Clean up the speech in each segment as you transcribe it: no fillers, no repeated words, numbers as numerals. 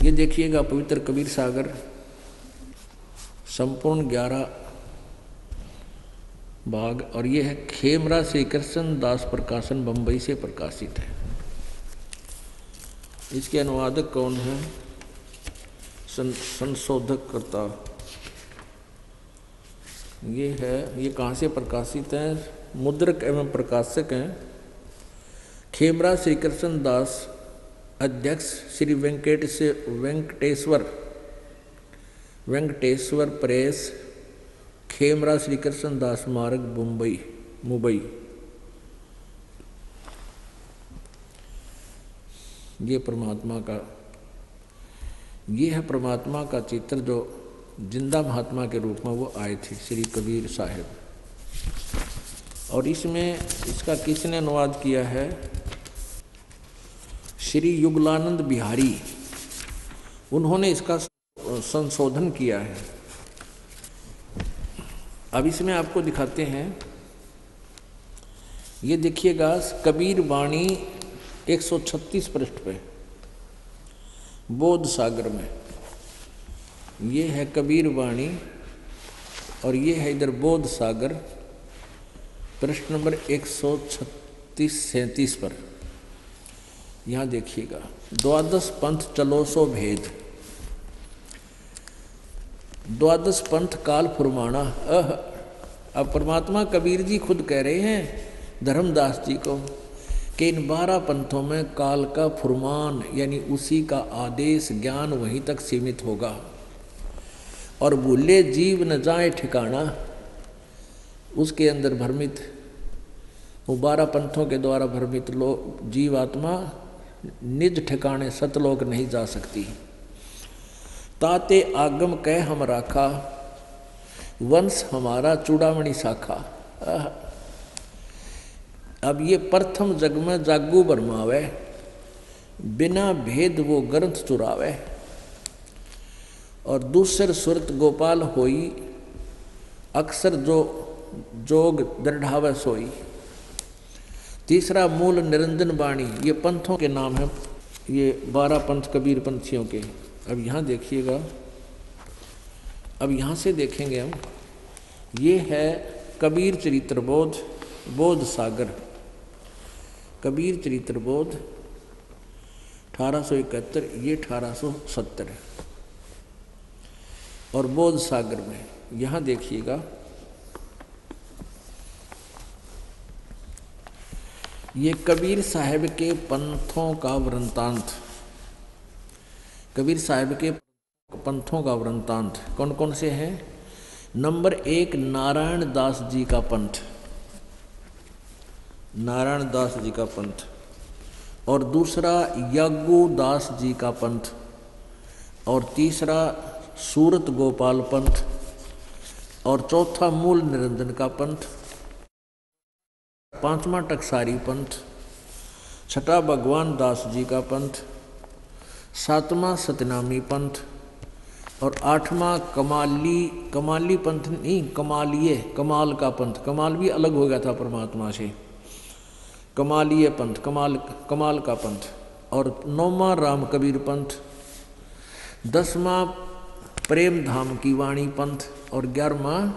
ये देखिएगा पवित्र कबीर सागर संपूर्ण 11 भाग, और ये है खेमरा श्री कृष्ण दास प्रकाशन बंबई से प्रकाशित है। इसके अनुवादक कौन है? संशोधक करता ये है। ये कहाँ से प्रकाशित है? मुद्रक एवं प्रकाशक हैं खेमरा श्री कृष्ण दास, अध्यक्ष श्री वेंकटेश्वर प्रेस, खेमरा श्री कृष्ण दास मार्ग, मुंबई। ये परमात्मा का, ये है परमात्मा का चित्र जो जिंदा महात्मा के रूप में वो आए थे, श्री कबीर साहिब। और इसमें इसका किसने अनुवाद किया है? श्री युगलानंद बिहारी, उन्होंने इसका संशोधन किया है। अब इसमें आपको दिखाते हैं, ये देखिएगा कबीर वाणी 136 पृष्ठ पे बोध सागर में, ये है कबीर वाणी और ये है इधर बोध सागर, पृष्ठ नंबर 136-37 पर। यहाँ देखिएगा, द्वादश पंथ चलो सो भेद, द्वादश पंथ काल फुरमाना। अब परमात्मा कबीर जी खुद कह रहे हैं धर्मदास जी को कि इन 12 पंथों में काल का फुरमान यानी उसी का आदेश ज्ञान वहीं तक सीमित होगा, और भूले जीव न जाए ठिकाना, उसके अंदर भ्रमित, वो 12 पंथों के द्वारा भ्रमित लोग जीवात्मा निज ठिकाने सतलोक नहीं जा सकती। ताते आगम कह हम राखा, वंश हमारा चूड़ामणि शाखा। अब ये प्रथम जग में जागू बरमावे, बिना भेद वो ग्रंथ चुरावे, और दूसर सुरत गोपाल होई, अक्सर जो जोग दृढ़ावे सोई। तीसरा मूल निरंजन वाणी, ये पंथों के नाम हैं, ये 12 पंथ कबीर पंथियों के। अब यहाँ देखिएगा, अब यहाँ से देखेंगे हम, ये है कबीर चरित्र बोध, बोध सागर, कबीर चरित्र बोध 1871, ये 1870 है। और बोध सागर में यहाँ देखिएगा, ये कबीर साहिब के पंथों का वृंतांत, कबीर साहिब के पंथों का वृंतांत कौन कौन से हैं? नंबर 1 नारायण दास जी का पंथ, नारायण दास जी का पंथ, और दूसरा यज्ञू दास जी का पंथ, और तीसरा सूरत गोपाल पंथ, और चौथा मूल निरंजन का पंथ, पांचवा टकसारी पंथ, छठा भगवान दास जी का पंथ, सातवां सतनामी पंथ, और 8वां कमाली पंथ नहीं, कमाल का पंथ, कमाल भी अलग हो गया था परमात्मा से, कमालीय पंथ, कमाल का पंथ, और 9वां राम कबीर पंथ, 10वां प्रेम धाम की वाणी पंथ, और 11वां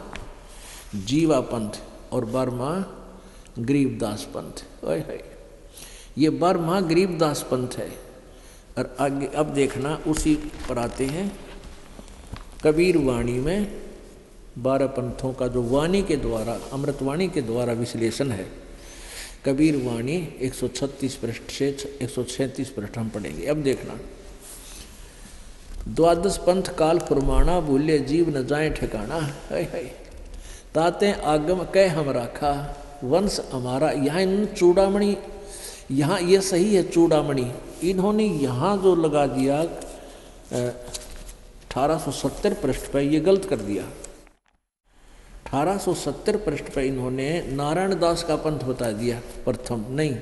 जीवा पंथ, और 12वां गरीबदास पंथ। ये 12वां गरीबदास पंथ है। और आगे अब देखना, उसी पर आते हैं कबीर वाणी में 12 पंथों का जो वाणी के द्वारा, अमृतवाणी के द्वारा विश्लेषण है। कबीर वाणी 136 पृष्ठ से 137 पृष्ठ हम पढ़ेंगे। अब देखना, द्वादश पंथ काल फुरमाना, भूले जीव न जाए ठिकाना, ताते आगम कह हम राखा, वंश हमारा। यहाँ इन चूड़ामणि, यहाँ ये सही है चूड़ामणि, इन्होंने यहाँ जो लगा दिया 1870 पृष्ठ पर, ये गलत कर दिया। 1870 पृष्ठ पर इन्होंने नारायण दास का पंथ बता दिया प्रथम। नहीं,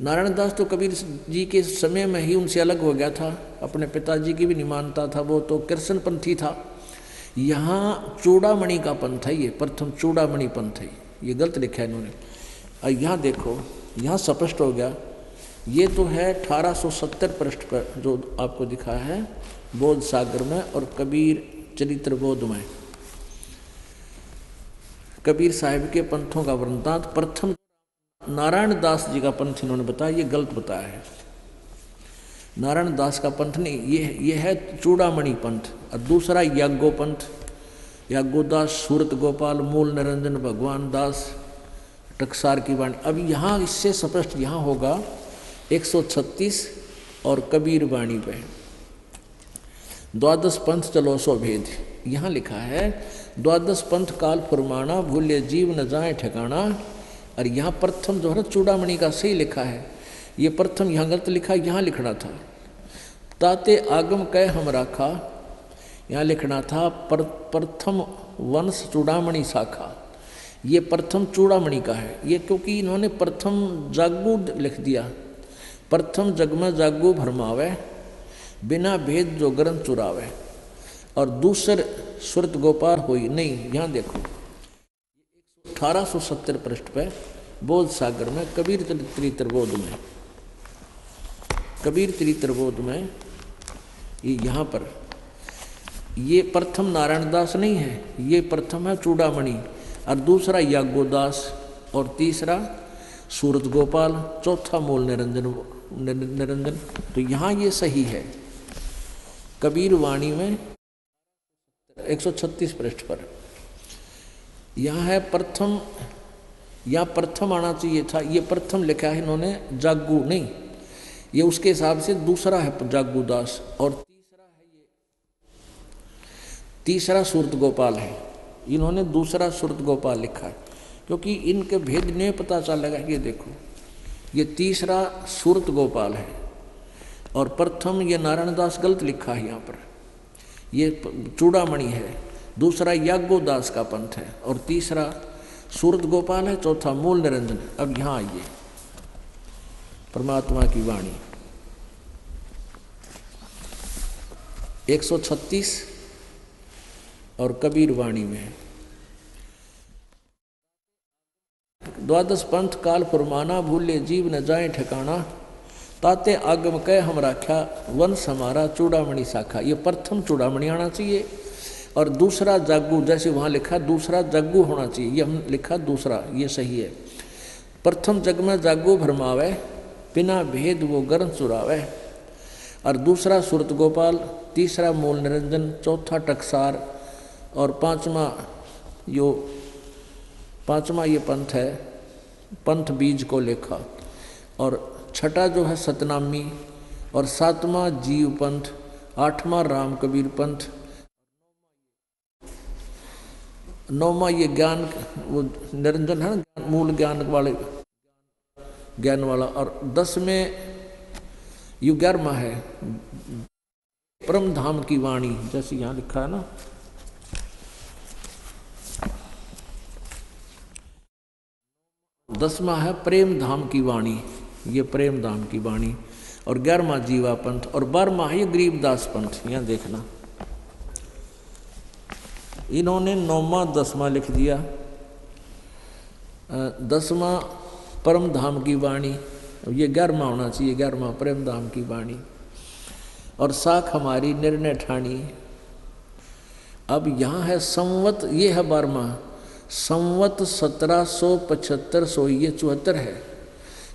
नारायण दास तो कबीर जी के समय में ही उनसे अलग हो गया था, अपने पिताजी की भी नहीं मानता था, वो तो कृष्ण पंथी था। यहाँ चूड़ामणि का पंथ है, ये प्रथम चूड़ामणि पंथ है, ये गलत लिखा है इन्होंने। और यहाँ देखो, यहाँ स्पष्ट हो गया ये तो है 1870 पृष्ठ पर जो आपको दिखा है बोध सागर में और कबीर चरित्र बोध में। कबीर साहिब के पंथों का वृंतांत प्रथम नारायण दास जी का पंथ इन्होंने बताया, ये गलत बताया है। नारायण दास का पंथ नहीं, ये है चूड़ामणि पंथ। और दूसरा याज्ञो पंथ, याज्ञोदास, सूरत गोपाल, मूल निरंजन, भगवान दास, टकसार की वाणी। अब यहाँ इससे स्पष्ट यहाँ होगा 136 और कबीर वाणी पे द्वादश पंथ चलो सो भेद। यहाँ लिखा है द्वादश पंथ काल फुरमाना, भूल्य जीव न जाए ठिकाना। और यहाँ प्रथम जो है चूड़ामणि का सही लिखा है, ये प्रथम यहाँ गलत लिखा, यहाँ लिखना था ताते आगम कह हम राखा, यहाँ लिखना था प्रथम वंश चूड़ामणि शाखा। ये प्रथम चूड़ामणि का है ये, क्योंकि इन्होंने प्रथम जागू लिख दिया। प्रथम जग में जागू भरमावे, बिना भेद जो ग्रंथ चुरावे। और दूसर सुरत गोपाल हुई नहीं। यहाँ देखो 1870 पृष्ठ पे बोध सागर में कबीर चरित्र बोध में, कबीर चरित्र बोध में यहाँ पर ये प्रथम नारायण दास नहीं है, ये प्रथम है चूड़ामणि और दूसरा याज्ञोदास और तीसरा सूरत गोपाल, चौथा मूल निरंजन। तो यहाँ ये सही है कबीर वाणी में 136 पृष्ठ पर। यहाँ है प्रथम, यहाँ प्रथम आना चाहिए था, ये प्रथम लिखा है इन्होंने जागू नहीं, ये उसके हिसाब से दूसरा है जागूदास और तीसरा है ये, तीसरा सूरत गोपाल है। इन्होंने दूसरा सूरत गोपाल लिखा है क्योंकि इनके भेद नहीं पता चलेगा। ये देखो ये तीसरा सूरत गोपाल है और प्रथम ये नारायण दास गलत लिखा है यहाँ पर, ये चूड़ामणि है। दूसरा याज्ञोदास का पंथ है और तीसरा सूरत गोपाल है, चौथा मूल निरंजन। अब यहाँ आइए परमात्मा की वाणी 136 और कबीर वाणी में द्वादश पंथ काल फुरमाना, भूले जीव न जाए ठिकाना, ताते आगम कह हम राख्या, वंश हमारा चूड़ामणि शाखा। ये प्रथम चूड़ामणि आना चाहिए और दूसरा जागू, जैसे वहाँ लिखा दूसरा जागू होना चाहिए, ये हम लिखा दूसरा, ये सही है। प्रथम जग में जागू भरमावे, बिना भेद वो गर्म चुरावे। और दूसरा सूरत गोपाल, तीसरा मूल निरंजन, चौथा टकसार और पांचवा ये पंथ है, पंथ बीज को लेखा। और छठा जो है सतनामी और सातवां जीव पंथ, आठवां राम कबीर पंथ, नौवां ये ज्ञान वो निरंजन है ना, मूल ज्ञान वाला। और 10वें यु 11वां है परम धाम की वाणी, जैसे यहाँ लिखा है ना। दसवां है प्रेम धाम की वाणी, ये प्रेम धाम की वाणी। और 11वां जीवा पंथ और 12वां है ये गरीबदास पंथ। यहाँ देखना इन्होंने 9वां 10वां लिख दिया। 10वां परम धाम की वाणी, ये 11वां होना चाहिए, 11वां प्रेम धाम की वाणी। और साख हमारी निर्णय ठाणी। अब यहाँ है संवत, ये है 12वां संवत 1775 सो ये 74 है।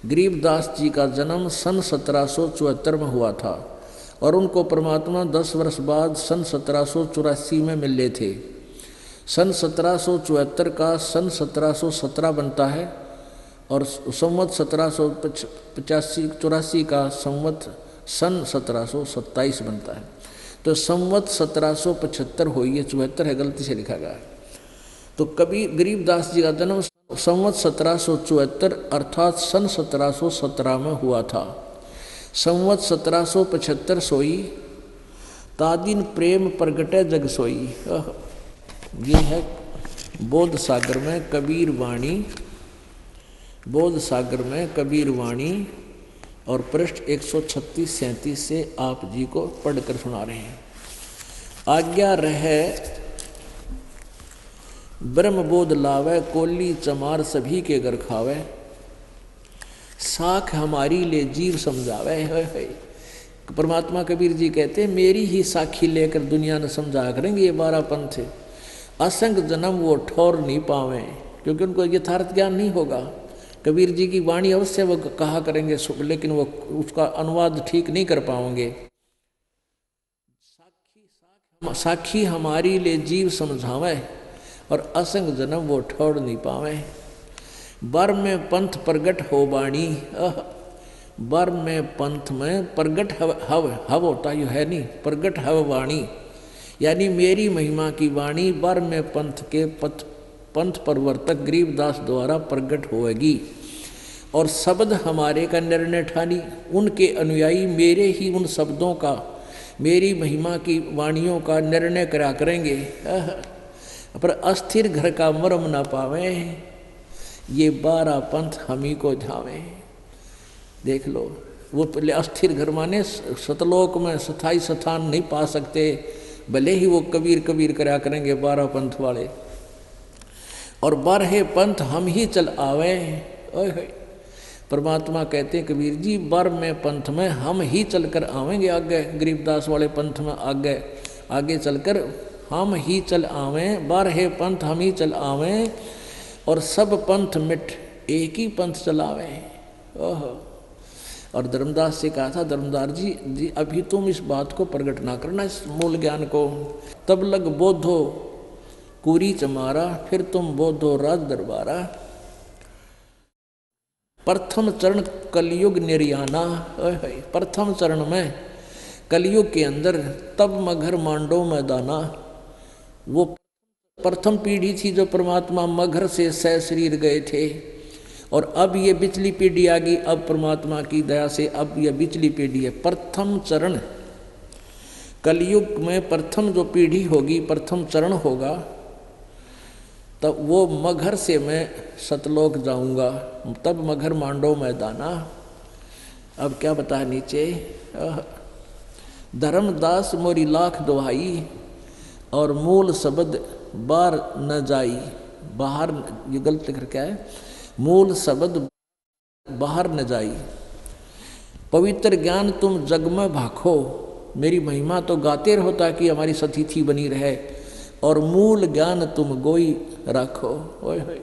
गरीबदास जी का जन्म सन 1774 में हुआ था और उनको परमात्मा 10 वर्ष बाद सन 1784 में मिले थे। सन 1774 का सन 1717 बनता है और संवत 1785-84 का संवत सन 1727 बनता है। तो संवत 1775 हो, ये 74 है, गलती से लिखा गया है। तो कबीर गरीबदास जी का जन्म संवत 1774 अर्थात सन 1717 में हुआ था। संवत 1775 सोई, तादिन प्रेम प्रगटे जग सोई। ये है बोध सागर में कबीर वाणी, बोध सागर में कबीर वाणी और पृष्ठ 136-37 से आप जी को पढ़कर सुना रहे हैं। आज्ञा रहे ब्रह्मबोध लावे, कोली चमार सभी के घर खावे। साख हमारी ले जीव समझावे है। परमात्मा कबीर जी कहते हैं मेरी ही साखी लेकर दुनिया ने समझाया करेंगे ये 12 पंथ। असंग जन्म वो ठोर नहीं पावे, क्योंकि उनको यथार्थ ज्ञान नहीं होगा। कबीर जी की वाणी अवश्य वो कहा करेंगे, लेकिन वो उसका अनुवाद ठीक नहीं कर पाओगे। साखी हमारी ले जीव समझावे और असंग जन्म वो ठोर नहीं पावे। बर में पंथ प्रगट हो बाणी, बर में पंथ में प्रगट हव होता यू है नहीं, प्रगट हव वाणी, यानी मेरी महिमा की वाणी बर में पंथ के पंथ प्रवर्तक गरीबदास द्वारा प्रगट होएगी। और शब्द हमारे का निर्णय ठानी, उनके अनुयायी मेरे ही उन शब्दों का, मेरी महिमा की वाणियों का निर्णय करा करेंगे। पर अस्थिर घर का मर्म ना पावे, ये 12 पंथ हम ही को झावे। देख लो, वो पहले अस्थिर घर माने सतलोक में स्थायी स्थान नहीं पा सकते, भले ही वो कबीर कबीर करा करेंगे 12 पंथ वाले। और 12 पंथ हम ही चल आवे। ओए परमात्मा कहते हैं कबीर जी 12वें पंथ में हम ही चलकर आवेंगे आगे, गरीबदास वाले पंथ में आगे आगे चलकर हम ही चल आवें। 12 पंथ हम ही चल आवें और सब पंथ मिट एक ही पंथ चलावे। ओह, और धर्मदास से कहा था, धर्मदास जी अभी तुम इस बात को प्रकट ना करना, इस मूल ज्ञान को, तब लग बोधो कुरी चमारा, फिर तुम बोधो राज दरबारा। प्रथम चरण कलयुग निर्याना, प्रथम चरण में कलयुग के अंदर तब मगर मांडो मैदाना, वो प्रथम पीढ़ी थी जो परमात्मा मगर से सह शरीर गए थे। और अब ये बिचली पीढ़ी आ गई, अब परमात्मा की दया से अब ये बिचली पीढ़ी है। प्रथम चरण कलयुग में प्रथम जो पीढ़ी होगी, प्रथम चरण होगा, तब वो मगर से मैं सतलोक जाऊंगा, तब मगर मांडो मैदाना। अब क्या बताया नीचे, धर्मदास मोरी लाख दुहाई और मूल शब्द बार न जाई, बाहर, ये गलत लिख रखा है, मूल शब्द बाहर न जाई। पवित्र ज्ञान तुम जग में भाखो, मेरी महिमा तो गाते रहो ताकि हमारी सतिथि बनी रहे। और मूल ज्ञान तुम गोई रखो, ओए होए,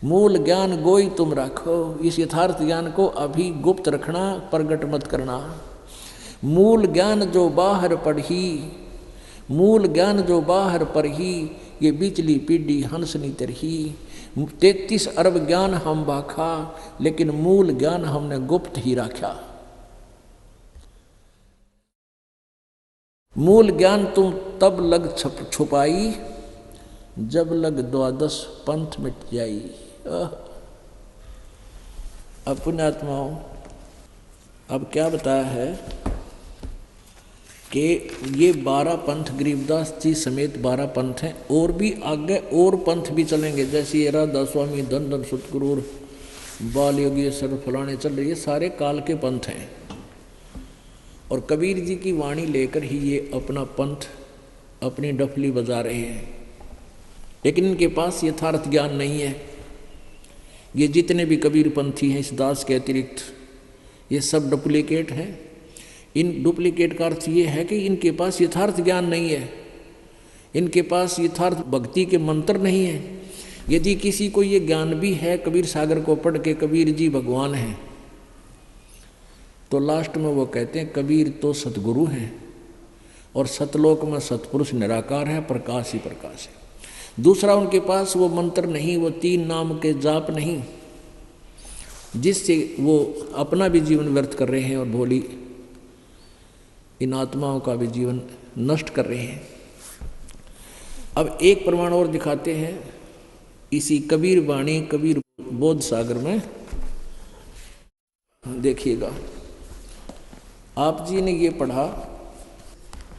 मूल ज्ञान गोई तुम रखो। इस यथार्थ ज्ञान को अभी गुप्त रखना, प्रगट मत करना। मूल ज्ञान जो बाहर पढ़ी, मूल ज्ञान जो बाहर पढ़ी, ये बिचली पीढ़ी हंसनी तरही। 33 अरब ज्ञान हम बाखा, लेकिन मूल ज्ञान हमने गुप्त ही रखा। मूल ज्ञान तुम तब लग छुपाई, जब लग 12 पंथ मिट जाई। अब पुण्यात्माओं, अब क्या बताया है कि ये 12 पंथ गरीबदास जी समेत 12 पंथ हैं, और भी आगे और पंथ भी चलेंगे, जैसे ये राधा स्वामी, धन धन सतगुरु, बाल योगी, सर्व फलाने चल रही है, सारे काल के पंथ हैं। और कबीर जी की वाणी लेकर ही ये अपना पंथ, अपनी डफली बजा रहे हैं, लेकिन इनके पास यथार्थ ज्ञान नहीं है। ये जितने भी कबीर पंथी हैं इस दास के अतिरिक्त, ये सब डुप्लीकेट हैं। इन डुप्लीकेट का अर्थ ये है कि इनके पास यथार्थ ज्ञान नहीं है, इनके पास यथार्थ भक्ति के मंत्र नहीं है। यदि किसी को ये ज्ञान भी है, कबीर सागर को पढ़ के कबीर जी भगवान हैं, तो लास्ट में वो कहते हैं कबीर तो सतगुरु हैं, और सतलोक में सतपुरुष निराकार है, प्रकाश ही प्रकाश है। दूसरा उनके पास वो मंत्र नहीं, वो 3 नाम के जाप नहीं, जिससे वो अपना भी जीवन व्यर्थ कर रहे हैं और भोली इन आत्माओं का भी जीवन नष्ट कर रहे हैं। अब एक प्रमाण और दिखाते हैं इसी कबीर वाणी कबीर बोध सागर में। देखिएगा, आप जी ने ये पढ़ा,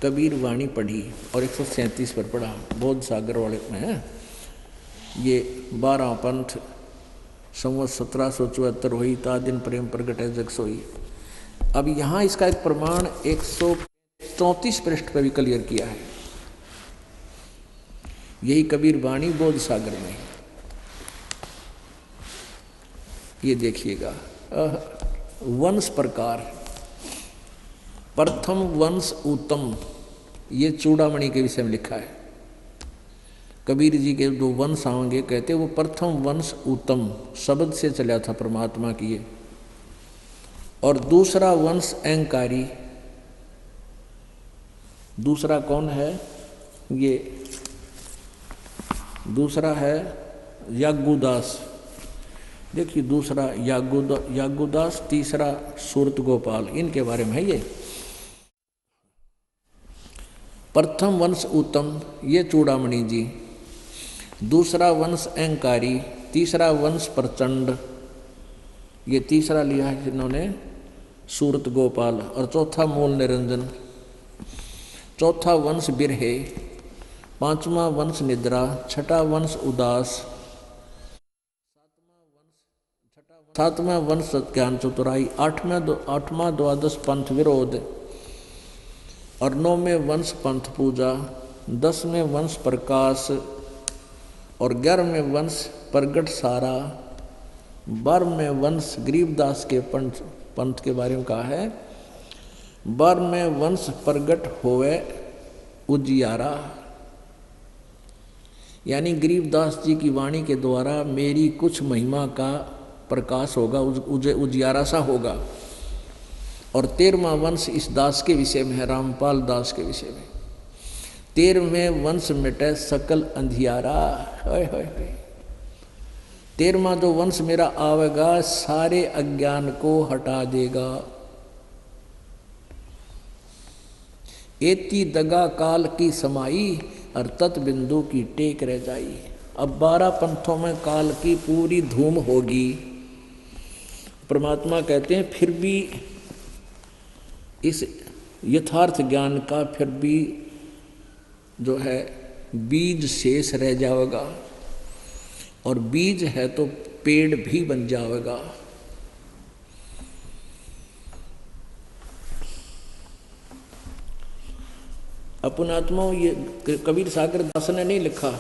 कबीर वाणी पढ़ी और 137 पर पढ़ा, बोध सागर वाले में है। ये 12 पंथ संवत 1774 हुई, ता दिन प्रेम प्रगट है जग सोई। अब यहाँ इसका एक प्रमाण 134 पृष्ठ पर भी क्लियर किया है, यही कबीर वाणी बोध सागर में। ये देखिएगा, वंश प्रकार। प्रथम वंश उत्तम, ये चूड़ामणि के विषय में लिखा है। कबीर जी के जो वंश आएंगे कहते वो प्रथम वंश उत्तम शब्द से चला था परमात्मा की ये। और दूसरा वंश अहंकारी, दूसरा कौन है ये, दूसरा है यागुदास। देखिए दूसरा यागुदास, तीसरा सूरत गोपाल, इनके बारे में है ये। प्रथम वंश उत्तम ये चूड़ामणि जी, दूसरा वंश अहंकारी, तीसरा वंश प्रचंड, ये तीसरा लिया है इन्होंने सूरत गोपाल, और चौथा मूल निरंजन, चौथा वंश बिरहे, पांचवा वंश निद्रा, छठा वंश उदास, सातवां वंश ज्ञान चतुराई, आठवां द्वादश पंथ विरोध, और नौवें वंश पंथ पूजा, 10वें वंश प्रकाश, और 11वें वंश प्रगट सारा, 12वें वंश गरीबदास के पंथ के बारे में कहा है। 12वें वंश प्रगट होवे उजियारा, यानी गरीबदास जी की वाणी के द्वारा मेरी कुछ महिमा का प्रकाश होगा, उजियारा सा होगा। और 13वां वंश इस दास के विषय में है, रामपाल दास के विषय में। 13वें वंश मिटे सकल अंधियारा, 13वां जो वंश मेरा आवेगा सारे अज्ञान को हटा देगा। एती दगा काल की समाई, और तत् बिंदु की टेक रह जाई। अब 12 पंथों में काल की पूरी धूम होगी। परमात्मा कहते हैं फिर भी इस यथार्थ ज्ञान का फिर भी जो है बीज शेष रह जाएगा, और बीज है तो पेड़ भी बन जाएगा। अपनात्मा ये कबीर सागर दास ने नहीं लिखा,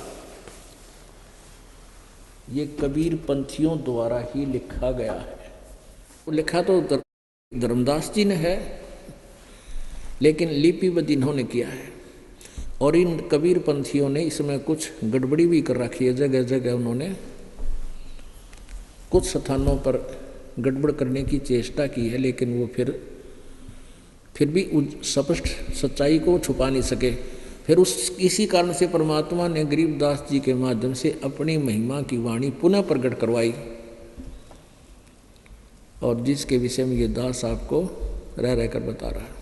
ये कबीर पंथियों द्वारा ही लिखा गया है। लिखा तो धर्मदास जी ने है, लेकिन लिपिबद्ध इन्होंने किया है। और इन कबीर पंथियों ने इसमें कुछ गड़बड़ी भी कर रखी है, जगह जगह उन्होंने कुछ स्थानों पर गड़बड़ करने की चेष्टा की है, लेकिन वो फिर भी स्पष्ट सच्चाई को छुपा नहीं सके। फिर इसी कारण से परमात्मा ने गरीबदास जी के माध्यम से अपनी महिमा की वाणी पुनः प्रकट करवाई, और जिसके विषय में ये दास आपको रह रहकर बता रहा है।